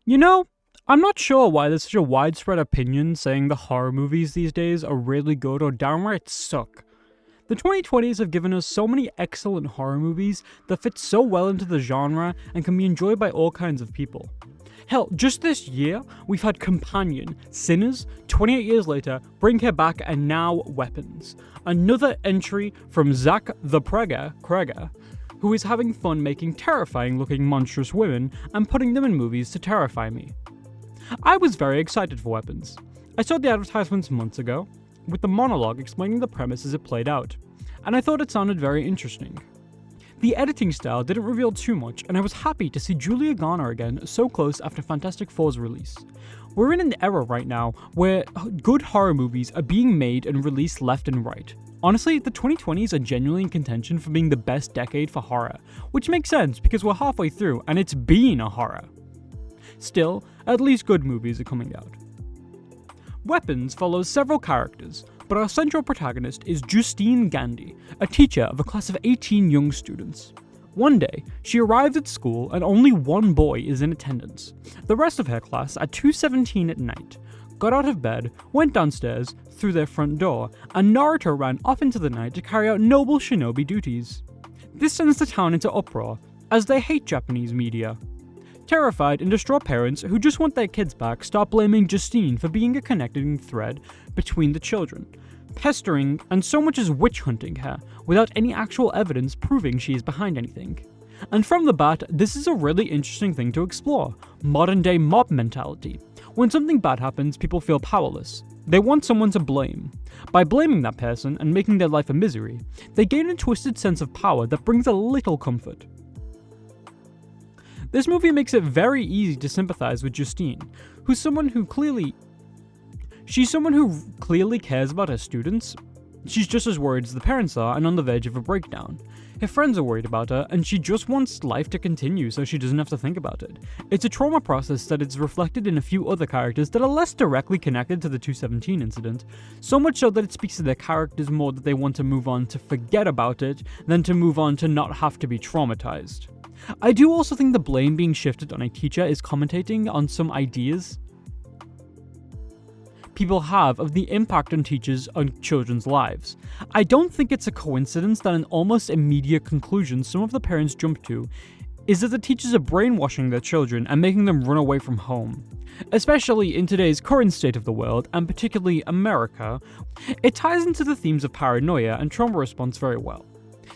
You know, I'm not sure why there's such a widespread opinion saying the horror movies these days are really good or downright suck. The 2020s have given us so many excellent horror movies that fit so well into the genre and can be enjoyed by all kinds of people. Hell, just this year, we've had Companion, Sinners, 28 Years Later, Bring Her Back, and now Weapons. Another entry from Zach the Kreger, who is having fun making terrifying looking monstrous women and putting them in movies to terrify me. I was very excited for Weapons. I saw the advertisements months ago, with the monologue explaining the premise as it played out, and I thought it sounded very interesting. The editing style didn't reveal too much, and I was happy to see Julia Garner again so close after Fantastic Four's release. We're in an era right now where good horror movies are being made and released left and right. Honestly, the 2020s are genuinely in contention for being the best decade for horror, which makes sense because we're halfway through and it's been a horror. Still, at least good movies are coming out. Weapons follows several characters, but our central protagonist is Justine Gandhi, a teacher of a class of 18 young students. One day, she arrives at school and only one boy is in attendance. The rest of her class, at 2:17 at night, got out of bed, went downstairs through their front door, and Naruto ran off into the night to carry out noble shinobi duties. This sends the town into uproar, as they hate Japanese media. Terrified and distraught parents who just want their kids back start blaming Justine for being a connecting thread between the children, pestering and so much as witch hunting her without any actual evidence proving she is behind anything. And from the bat, this is a really interesting thing to explore: modern day mob mentality. When something bad happens, people feel powerless. They want someone to blame. By blaming that person and making their life a misery, they gain a twisted sense of power that brings a little comfort. This movie makes it very easy to sympathize with Justine, she's someone who clearly cares about her students. She's just as worried as the parents are and on the verge of a breakdown. Her friends are worried about her, and she just wants life to continue so she doesn't have to think about it. It's a trauma process that is reflected in a few other characters that are less directly connected to the 217 incident, so much so that it speaks to their characters more that they want to move on to forget about it than to move on to not have to be traumatized. I do also think the blame being shifted on a teacher is commentating on some ideas people have of the impact on teachers on children's lives. I don't think it's a coincidence that an almost immediate conclusion some of the parents jump to is that the teachers are brainwashing their children and making them run away from home. Especially in today's current state of the world, and particularly America, it ties into the themes of paranoia and trauma response very well.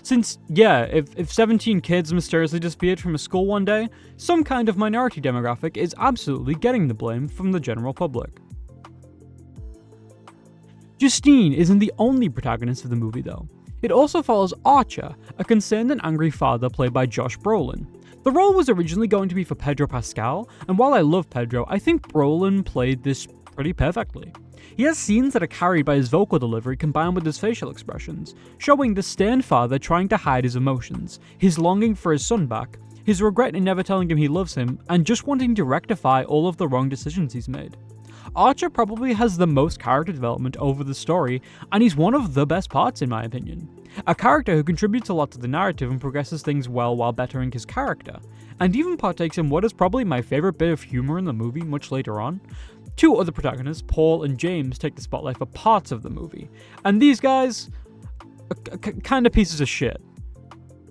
Since, yeah, if 17 kids mysteriously disappeared from a school one day, some kind of minority demographic is absolutely getting the blame from the general public. Justine isn't the only protagonist of the movie though. It also follows Archer, a concerned and angry father played by Josh Brolin. The role was originally going to be for Pedro Pascal, and while I love Pedro, I think Brolin played this pretty perfectly. He has scenes that are carried by his vocal delivery combined with his facial expressions, showing the stern father trying to hide his emotions, his longing for his son back, his regret in never telling him he loves him, and just wanting to rectify all of the wrong decisions he's made. Archer probably has the most character development over the story, and he's one of the best parts in my opinion. A character who contributes a lot to the narrative and progresses things well while bettering his character, and even partakes in what is probably my favorite bit of humor in the movie much later on. Two other protagonists, Paul and James, take the spotlight for parts of the movie, and these guys are kind of pieces of shit.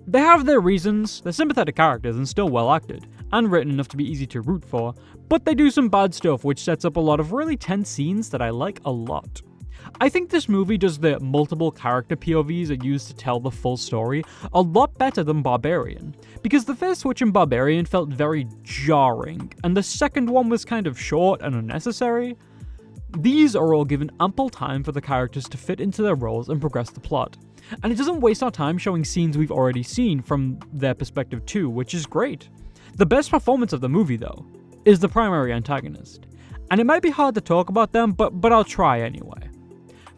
They have their reasons, they're sympathetic characters and still well acted, and written enough to be easy to root for, but they do some bad stuff which sets up a lot of really tense scenes that I like a lot. I think this movie does the multiple character POVs are used to tell the full story a lot better than Barbarian, because the first switch in Barbarian felt very jarring, and the second one was kind of short and unnecessary. These are all given ample time for the characters to fit into their roles and progress the plot, and it doesn't waste our time showing scenes we've already seen from their perspective too, which is great. The best performance of the movie, though, is the primary antagonist, and it might be hard to talk about them, but I'll try anyway.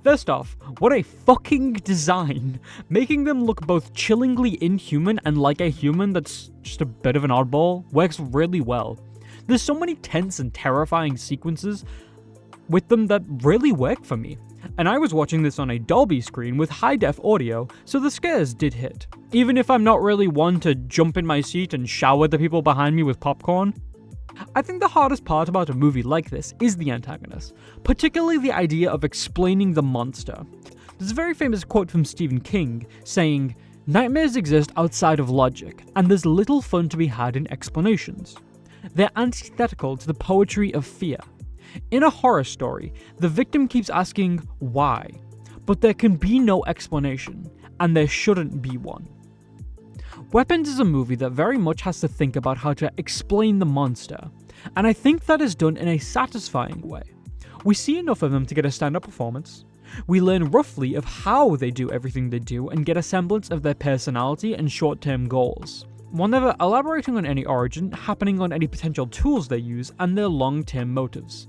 First off, what a fucking design! Making them look both chillingly inhuman and like a human that's just a bit of an oddball works really well. There's so many tense and terrifying sequences with them that really work for me. And I was watching this on a Dolby screen with high-def audio, so the scares did hit. Even if I'm not really one to jump in my seat and shower the people behind me with popcorn, I think the hardest part about a movie like this is the antagonist, particularly the idea of explaining the monster. There's a very famous quote from Stephen King saying, "Nightmares exist outside of logic, and there's little fun to be had in explanations. They're antithetical to the poetry of fear. In a horror story, the victim keeps asking why, but there can be no explanation, and there shouldn't be one." Weapons is a movie that very much has to think about how to explain the monster, and I think that is done in a satisfying way. We see enough of them to get a stand-up performance. We learn roughly of how they do everything they do and get a semblance of their personality and short-term goals, while never elaborating on any origin, happening on any potential tools they use, and their long-term motives.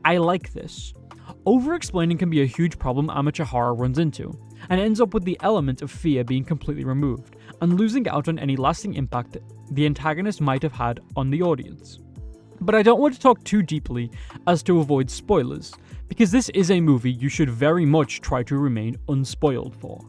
I like this. Over-explaining can be a huge problem amateur horror runs into, and ends up with the element of fear being completely removed, and losing out on any lasting impact the antagonist might have had on the audience. But I don't want to talk too deeply as to avoid spoilers, because this is a movie you should very much try to remain unspoiled for.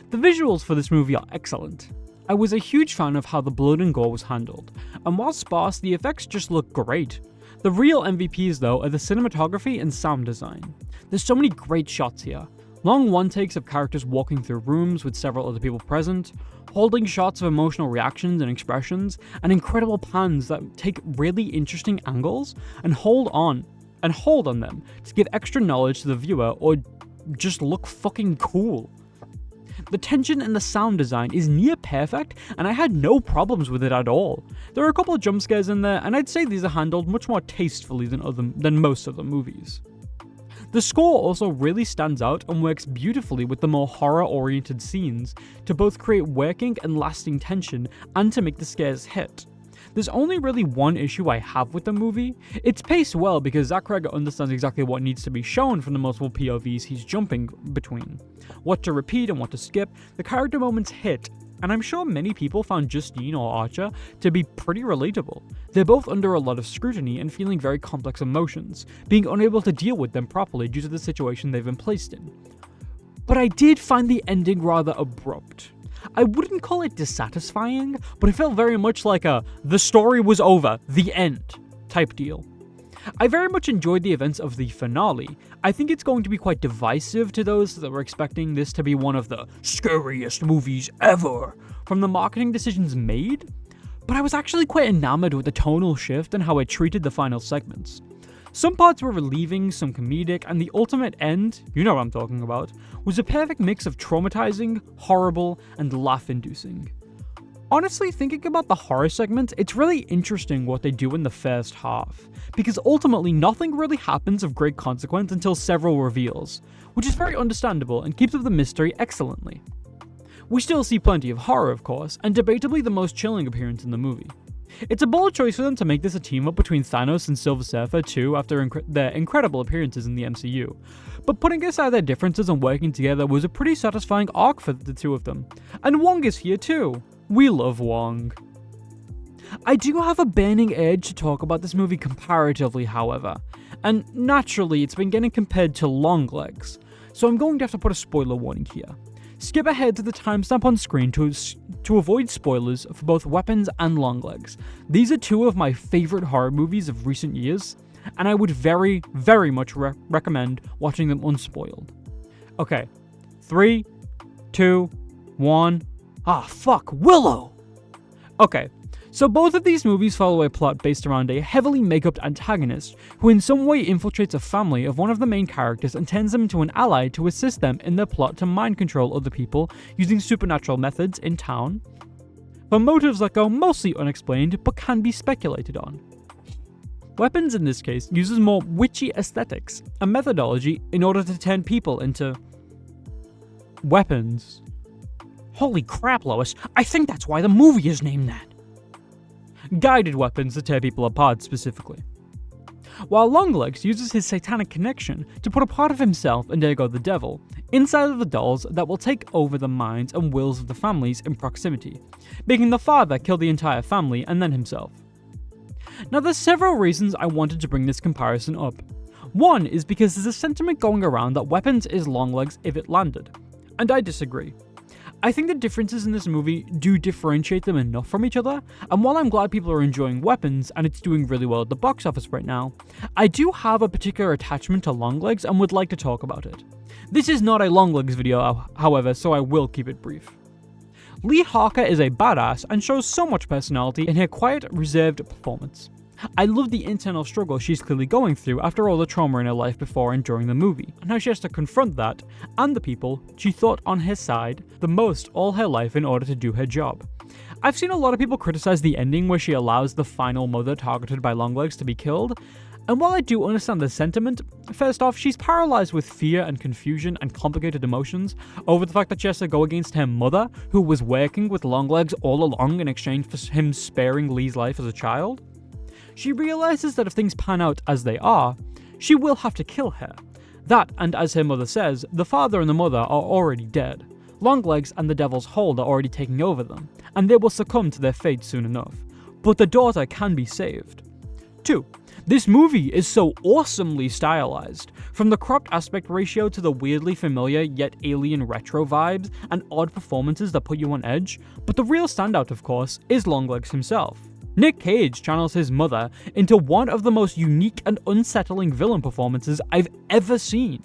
The visuals for this movie are excellent. I was a huge fan of how the blood and gore was handled, and while sparse, the effects just look great. The real MVPs though are the cinematography and sound design. There's so many great shots here. Long one-takes of characters walking through rooms with several other people present, holding shots of emotional reactions and expressions, and incredible pans that take really interesting angles and hold on them to give extra knowledge to the viewer or just look fucking cool. The tension and the sound design is near perfect, and I had no problems with it at all. There are a couple of jump scares in there, and I'd say these are handled much more tastefully than most of the movies. The score also really stands out and works beautifully with the more horror-oriented scenes to both create working and lasting tension and to make the scares hit. There's only really one issue I have with the movie. It's paced well because Zach Cregger understands exactly what needs to be shown from the multiple POVs he's jumping between. What to repeat and what to skip, the character moments hit, and I'm sure many people found Justine or Archer to be pretty relatable. They're both under a lot of scrutiny and feeling very complex emotions, being unable to deal with them properly due to the situation they've been placed in. But I did find the ending rather abrupt. I wouldn't call it dissatisfying, but it felt very much like a "the story was over, the end" type deal. I very much enjoyed the events of the finale. I think it's going to be quite divisive to those that were expecting this to be one of the scariest movies ever from the marketing decisions made, but I was actually quite enamored with the tonal shift and how it treated the final segments. Some parts were relieving, some comedic, and the ultimate end, you know what I'm talking about, was a perfect mix of traumatizing, horrible, and laugh-inducing. Honestly, thinking about the horror segments, it's really interesting what they do in the first half, because ultimately nothing really happens of great consequence until several reveals, which is very understandable and keeps up the mystery excellently. We still see plenty of horror, of course, and debatably the most chilling appearance in the movie. It's a bold choice for them to make this a team-up between Thanos and Silver Surfer too after their incredible appearances in the MCU, but putting aside their differences and working together was a pretty satisfying arc for the two of them. And Wong is here too. We love Wong. I do have a burning urge to talk about this movie comparatively, however, and naturally it's been getting compared to Longlegs, so I'm going to have to put a spoiler warning here. Skip ahead to the timestamp on screen to avoid spoilers for both Weapons and Longlegs. These are two of my favorite horror movies of recent years, and I would very, very much recommend watching them unspoiled. Okay, 3, 2, 1... Willow! Okay, so both of these movies follow a plot based around a heavily make-upped antagonist who in some way infiltrates a family of one of the main characters and turns them into an ally to assist them in their plot to mind control other people using supernatural methods in town, for motives that go mostly unexplained but can be speculated on. Weapons in this case uses more witchy aesthetics and methodology in order to turn people into weapons. Holy crap, Lois, I think that's why the movie is named that. Guided weapons to tear people apart specifically. While Longlegs uses his satanic connection to put a part of himself, and ergo the devil, inside of the dolls that will take over the minds and wills of the families in proximity, making the father kill the entire family and then himself. Now there's several reasons I wanted to bring this comparison up. One is because there's a sentiment going around that Weapons is Longlegs if it landed, and I disagree. I think the differences in this movie do differentiate them enough from each other, and while I'm glad people are enjoying Weapons and it's doing really well at the box office right now, I do have a particular attachment to Longlegs and would like to talk about it. This is not a Longlegs video, however, so I will keep it brief. Lee Harker is a badass and shows so much personality in her quiet, reserved performance. I love the internal struggle she's clearly going through after all the trauma in her life before and during the movie, and how she has to confront that, and the people she thought on her side the most all her life in order to do her job. I've seen a lot of people criticize the ending where she allows the final mother targeted by Longlegs to be killed, and while I do understand the sentiment, first off, she's paralyzed with fear and confusion and complicated emotions over the fact that she has to go against her mother, who was working with Longlegs all along in exchange for him sparing Lee's life as a child. She realizes that if things pan out as they are, she will have to kill her. That, and as her mother says, the father and the mother are already dead. Longlegs and the Devil's Hold are already taking over them, and they will succumb to their fate soon enough. But the daughter can be saved. 2. This movie is so awesomely stylized, from the cropped aspect ratio to the weirdly familiar yet alien retro vibes and odd performances that put you on edge, but the real standout, of course, is Longlegs himself. Nick Cage channels his mother into one of the most unique and unsettling villain performances I've ever seen.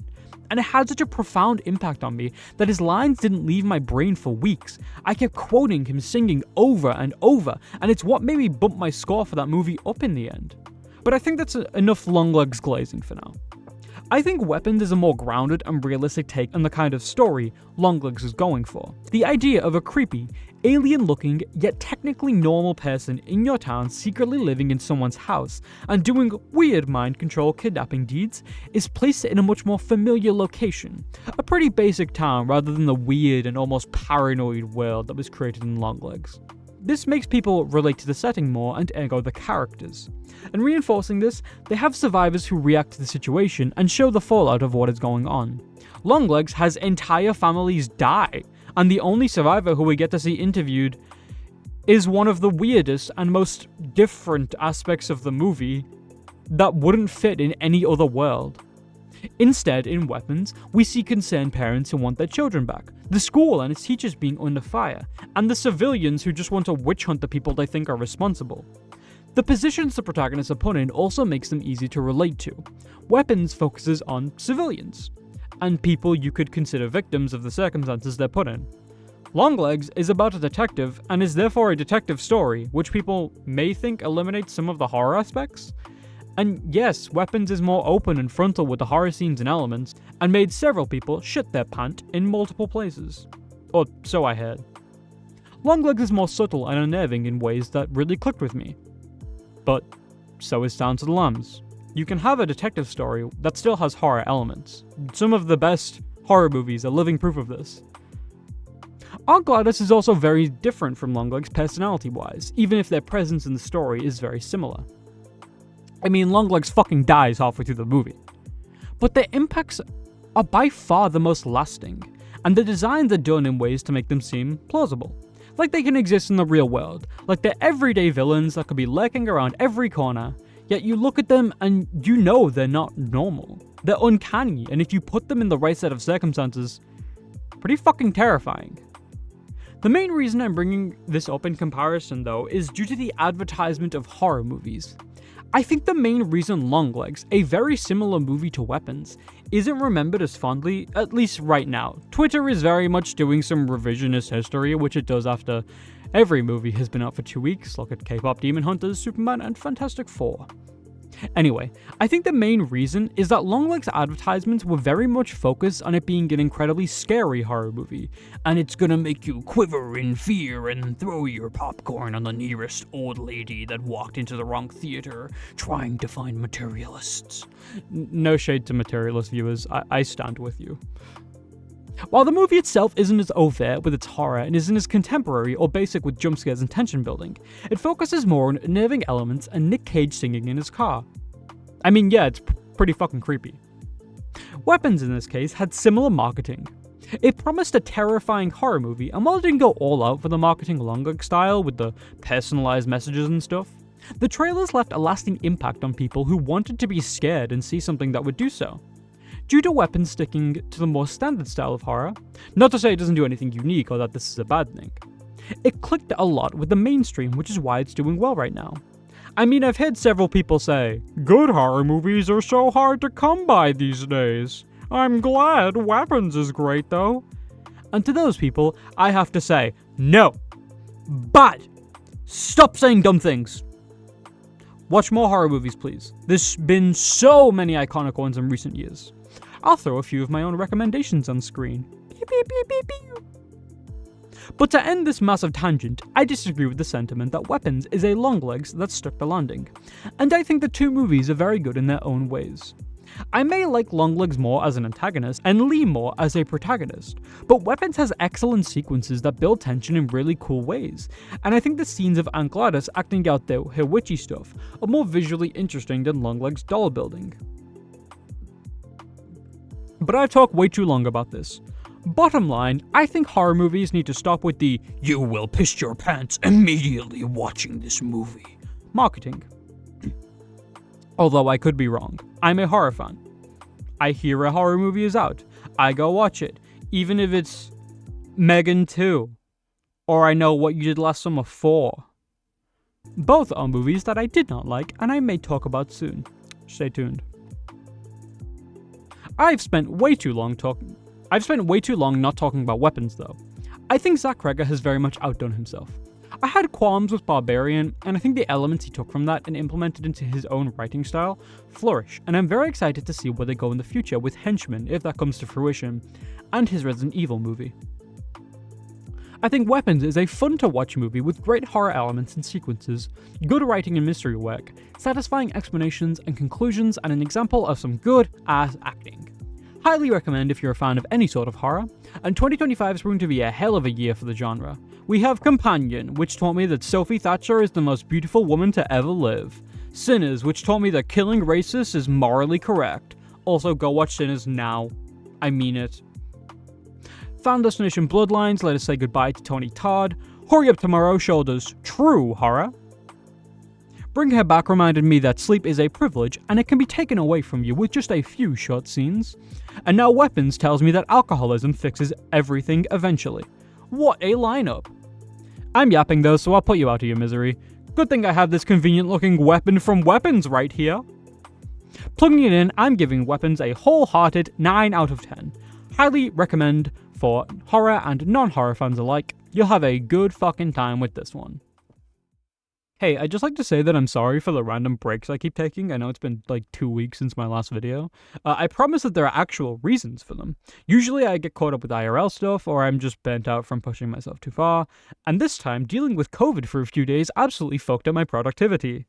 And it had such a profound impact on me that his lines didn't leave my brain for weeks. I kept quoting him singing over and over, and it's what made me bump my score for that movie up in the end. But I think that's enough Longlegs glazing for now. I think Weapons is a more grounded and realistic take on the kind of story Longlegs is going for. The idea of a creepy, alien-looking, yet technically normal person in your town secretly living in someone's house and doing weird mind control kidnapping deeds is placed in a much more familiar location. A pretty basic town rather than the weird and almost paranoid world that was created in Longlegs. This makes people relate to the setting more and ergo the characters. And reinforcing this, they have survivors who react to the situation and show the fallout of what is going on. Longlegs has entire families die, and the only survivor who we get to see interviewed is one of the weirdest and most different aspects of the movie that wouldn't fit in any other world. Instead, in Weapons, we see concerned parents who want their children back, the school and its teachers being under fire, and the civilians who just want to witch hunt the people they think are responsible. The positions the protagonists are put in also makes them easy to relate to. Weapons focuses on civilians, and people you could consider victims of the circumstances they're put in. Longlegs is about a detective, and is therefore a detective story, which people may think eliminates some of the horror aspects. And yes, Weapons is more open and frontal with the horror scenes and elements, and made several people shit their pant in multiple places. Or so I heard. Longlegs is more subtle and unnerving in ways that really clicked with me. But so is Silence of the Lambs. You can have a detective story that still has horror elements. Some of the best horror movies are living proof of this. Aunt Gladys is also very different from Longlegs personality-wise, even if their presence in the story is very similar. I mean, Longlegs fucking dies halfway through the movie. But their impacts are by far the most lasting, and the designs are done in ways to make them seem plausible. Like they can exist in the real world, like they're everyday villains that could be lurking around every corner, yet you look at them and you know they're not normal. They're uncanny, and if you put them in the right set of circumstances, pretty fucking terrifying. The main reason I'm bringing this up in comparison, though, is due to the advertisement of horror movies. I think the main reason Longlegs, a very similar movie to Weapons, isn't remembered as fondly, at least right now. Twitter is very much doing some revisionist history, which it does after every movie has been out for 2 weeks. Look at K-pop Demon Hunters, Superman, and Fantastic Four. Anyway, I think the main reason is that Longlegs advertisements were very much focused on it being an incredibly scary horror movie, and it's gonna make you quiver in fear and throw your popcorn on the nearest old lady that walked into the wrong theater trying to find materialists. No shade to materialist viewers, I stand with you. While the movie itself isn't as overt with its horror and isn't as contemporary or basic with jump scares and tension building, it focuses more on unnerving elements and Nick Cage singing in his car. I mean, yeah, it's pretty fucking creepy. Weapons in this case had similar marketing. It promised a terrifying horror movie, and while it didn't go all out for the marketing Longlegs style with the personalized messages and stuff, the trailers left a lasting impact on people who wanted to be scared and see something that would do so. due to weapons sticking to the more standard style of horror. Not to say it doesn't do anything unique or that this is a bad thing. It clicked a lot with the mainstream, which is why it's doing well right now. I mean, I've heard several people say, "Good horror movies are so hard to come by these days. I'm glad Weapons is great though." And to those people, I have to say, no. Bad. Stop saying dumb things. Watch more horror movies, please. There's been so many iconic ones in recent years. I'll throw a few of my own recommendations on screen. Pew, pew, pew, pew, pew. But to end this massive tangent, I disagree with the sentiment that Weapons is a Longlegs that stuck the landing. And I think the two movies are very good in their own ways. I may like Longlegs more as an antagonist and Lee more as a protagonist, but Weapons has excellent sequences that build tension in really cool ways, and I think the scenes of Aunt Gladys acting out her witchy stuff are more visually interesting than Longlegs' doll building. But I've talked way too long about this. Bottom line, I think horror movies need to stop with the "you will piss your pants immediately watching this movie" marketing. Although I could be wrong. I'm a horror fan. I hear a horror movie is out. I go watch it. Even if it's Megan 2. Or I Know What You Did Last Summer 4. Both are movies that I did not like and I may talk about soon. Stay tuned. I've spent way too long not talking about Weapons though. I think Zach Cregger has very much outdone himself. I had qualms with Barbarian, and I think the elements he took from that and implemented into his own writing style flourish, and I'm very excited to see where they go in the future with Henchman, if that comes to fruition, and his Resident Evil movie. I think Weapons is a fun-to-watch movie with great horror elements and sequences, good writing and mystery work, satisfying explanations and conclusions, and an example of some good-ass acting. Highly recommend if you're a fan of any sort of horror, and 2025 is going to be a hell of a year for the genre. We have Companion, which taught me that Sophie Thatcher is the most beautiful woman to ever live. Sinners, which taught me that killing racists is morally correct. Also, go watch Sinners now. I mean it. Final Destination Bloodlines let us say goodbye to Tony Todd. Hurry Up Tomorrow showed us true horror. Bring Her Back reminded me that sleep is a privilege and it can be taken away from you with just a few short scenes. And now Weapons tells me that alcoholism fixes everything eventually. What a lineup! I'm yapping though, so I'll put you out of your misery. Good thing I have this convenient looking weapon from Weapons right here. Plugging it in, I'm giving Weapons a wholehearted 9 out of 10. Highly recommend for horror and non-horror fans alike. You'll have a good fucking time with this one. Hey, I'd just like to say that I'm sorry for the random breaks I keep taking. I know it's been like 2 weeks since my last video. I promise that there are actual reasons for them. Usually I get caught up with IRL stuff, or I'm just bent out from pushing myself too far. And this time, dealing with COVID for a few days absolutely fucked up my productivity.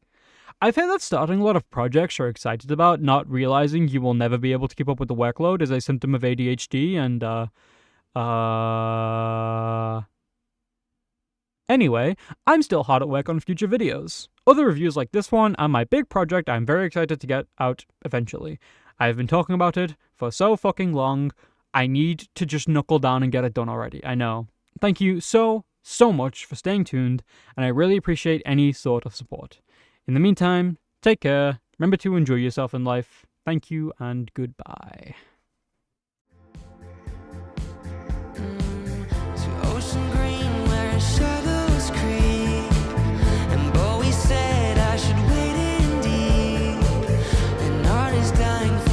I've heard that starting a lot of projects you're excited about, not realizing you will never be able to keep up with the workload is a symptom of ADHD, and Anyway, I'm still hard at work on future videos. Other reviews like this one and my big project I'm very excited to get out eventually. I've been talking about it for so fucking long, I need to just knuckle down and get it done already, I know. Thank you so much for staying tuned, and I really appreciate any sort of support. In the meantime, take care, remember to enjoy yourself in life. Thank you and goodbye. Said I should wait indeed, and art is dying.